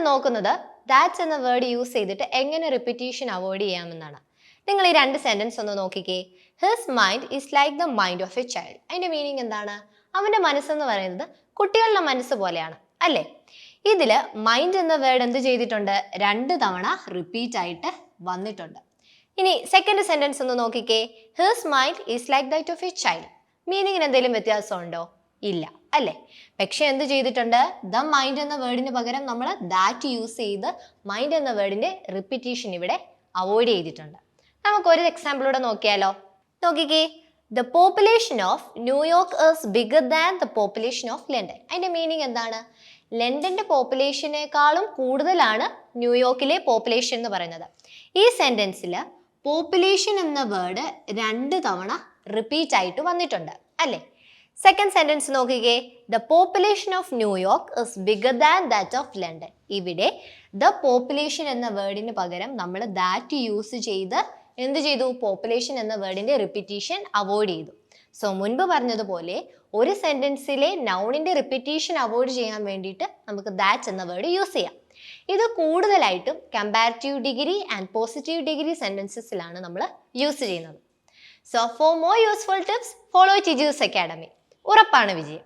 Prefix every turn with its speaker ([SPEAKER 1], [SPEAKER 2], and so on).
[SPEAKER 1] നോക്കുന്നത് ദാറ്റ്സ് എന്ന word use ചെയ്തിട്ട് എങ്ങനെ റിപ്പീറ്റേഷൻ അവോയ്ഡ് ചെയ്യാമെന്നാണ്. നിങ്ങൾ ഈ രണ്ട് സെന്റൻസ് ഒന്ന് നോക്കിക്കേ. His mind is like the mind of a child. അതിന്റെ മീനിങ് എന്താണ്? അവന്റെ മനസ്സെന്ന് പറയുന്നത് കുട്ടികളുടെ മനസ്സ് പോലെയാണ് അല്ലേ? ഇതില് മൈൻഡ് എന്ന വേർഡ് എന്ത് ചെയ്തിട്ടുണ്ട്? 2 തവണ റിപ്പീറ്റ് ആയിട്ട് വന്നിട്ടുണ്ട്. ഇനി സെക്കൻഡ് സെന്റൻസ് ഒന്ന് നോക്കിക്കേ. His mind is like that of a child. മീനിങ്ങിന് എന്തെങ്കിലും വ്യത്യാസമുണ്ടോ? ഇല്ല അല്ലേ? പക്ഷെ എന്ത് ചെയ്തിട്ടുണ്ട്? ദ മൈൻഡ് എന്ന വേർഡിന് പകരം നമ്മൾ ദാറ്റ് യൂസ് ചെയ്ത് മൈൻഡ് എന്ന വേർഡിന്റെ റിപ്പീറ്റേഷൻ ഇവിടെ അവോയ്ഡ് ചെയ്തിട്ടുണ്ട്. നമുക്കൊരു എക്സാമ്പിളൂടെ നോക്കിയാലോ? നോക്കിക്കേ. The population of New York is bigger than the population of London. അതിന്റെ മീനിങ് എന്താണ്? ലണ്ടന്റെ പോപ്പുലേഷനേക്കാളും കൂടുതലാണ് ന്യൂയോർക്കിലെ പോപ്പുലേഷൻ എന്ന് പറയുന്നത്. ഈ സെന്റൻസിൽ പോപ്പുലേഷൻ എന്ന വേർഡ് 2 തവണ റിപ്പീറ്റ് ആയിട്ട് വന്നിട്ടുണ്ട് അല്ലേ? സെക്കൻഡ് സെന്റൻസ് നോക്കിക്കേ. The population of New York is bigger than that of London. ഇവിടെ ദ പോപ്പുലേഷൻ എന്ന വേർഡിന് പകരം നമ്മൾ ദാറ്റ് യൂസ് ചെയ്ത് എന്ത് ചെയ്തു? പോപ്പുലേഷൻ എന്ന വേർഡിന്റെ റിപ്പീറ്റേഷൻ അവോയ്ഡ് ചെയ്തു. സോ മുൻപ് പറഞ്ഞതുപോലെ ഒരു സെന്റൻസിലെ നൗണിന്റെ റിപ്പീറ്റേഷൻ അവോയ്ഡ് ചെയ്യാൻ വേണ്ടിയിട്ട് നമുക്ക് ദാറ്റ് എന്ന വേർഡ് യൂസ് ചെയ്യാം. ഇത് കൂടുതലായിട്ടും comparative degree and positive degree സെന്റൻസസിലാണ് നമ്മൾ യൂസ് ചെയ്യുന്നത്. So for more useful tips follow Tiju's academy. ഉറപ്പാണ് വിജയം.